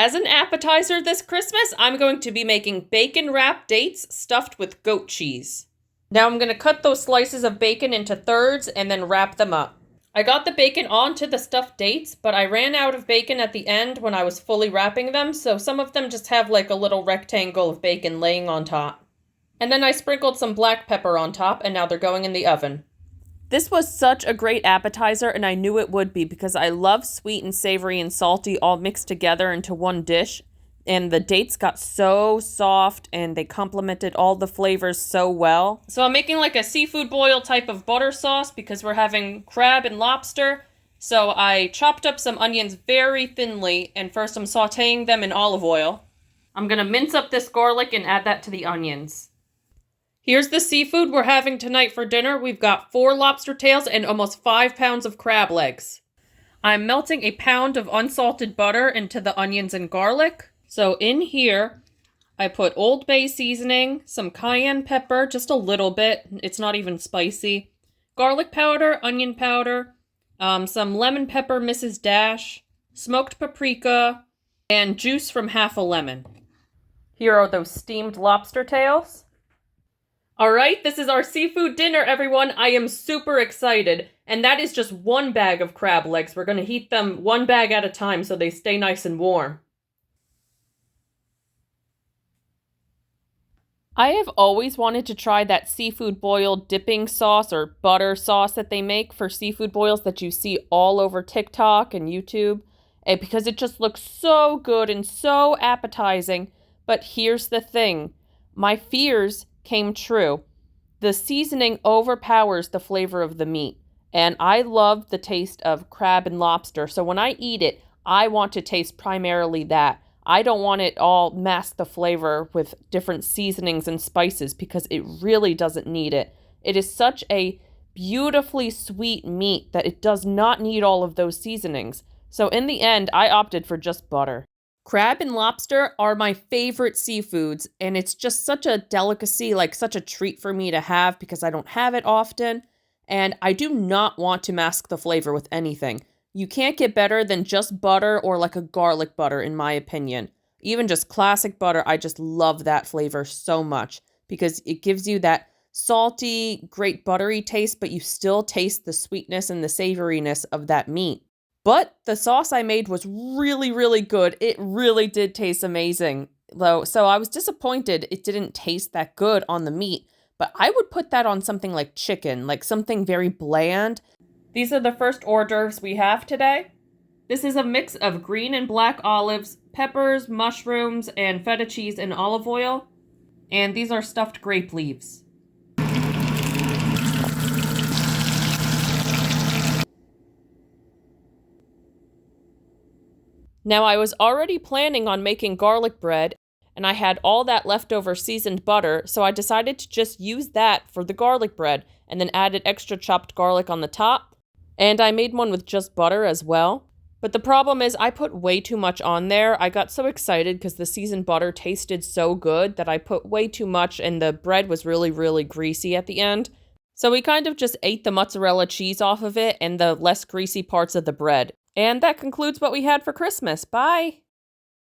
As an appetizer this Christmas, I'm going to be making bacon wrapped dates stuffed with goat cheese. Now I'm going to cut those slices of bacon into thirds and then wrap them up. I got the bacon onto the stuffed dates, but I ran out of bacon at the end when I was fully wrapping them, so some of them just have like a little rectangle of bacon laying on top. And then I sprinkled some black pepper on top, and now they're going in the oven. This was such a great appetizer, and I knew it would be because I love sweet and savory and salty all mixed together into one dish. And the dates got so soft and they complemented all the flavors so well. So I'm making like a seafood boil type of butter sauce because we're having crab and lobster. So I chopped up some onions very thinly, and first I'm sauteing them in olive oil. I'm gonna mince up this garlic and add that to the onions. Here's the seafood we're having tonight for dinner. We've got 4 lobster tails and almost 5 pounds of crab legs. I'm melting a pound of unsalted butter into the onions and garlic. So in here, I put Old Bay seasoning, some cayenne pepper, just a little bit. It's not even spicy. Garlic powder, onion powder, some lemon pepper Mrs. Dash, smoked paprika, and juice from half a lemon. Here are those steamed lobster tails. All right, this is our seafood dinner, everyone. I am super excited. And that is just 1 bag of crab legs. We're going to heat them 1 bag at a time so they stay nice and warm. I have always wanted to try that seafood boil dipping sauce or butter sauce that they make for seafood boils that you see all over TikTok and YouTube, because it just looks so good and so appetizing. But here's the thing. My fears came true. The seasoning overpowers the flavor of the meat, and I love the taste of crab and lobster, so when I eat it, I want to taste primarily that. I don't want it all mask the flavor with different seasonings and spices because it really doesn't need it. It is such a beautifully sweet meat that it does not need all of those seasonings. So in the end, I opted for just butter. Crab and lobster are my favorite seafoods, and it's just such a delicacy, like such a treat for me to have because I don't have it often, and I do not want to mask the flavor with anything. You can't get better than just butter or like a garlic butter, in my opinion. Even just classic butter, I just love that flavor so much because it gives you that salty, great buttery taste, but you still taste the sweetness and the savoriness of that meat. But the sauce I made was really, really good. It really did taste amazing, though. So I was disappointed it didn't taste that good on the meat, but I would put that on something like chicken, like something very bland. These are the first hors d'oeuvres we have today. This is a mix of green and black olives, peppers, mushrooms, and feta cheese and olive oil. And these are stuffed grape leaves. Now, I was already planning on making garlic bread, and I had all that leftover seasoned butter, so I decided to just use that for the garlic bread, and then added extra chopped garlic on the top. And I made one with just butter as well. But the problem is I put way too much on there. I got so excited because the seasoned butter tasted so good that I put way too much, and the bread was really, really greasy at the end. So we kind of just ate the mozzarella cheese off of it and the less greasy parts of the bread. And that concludes what we had for Christmas. Bye!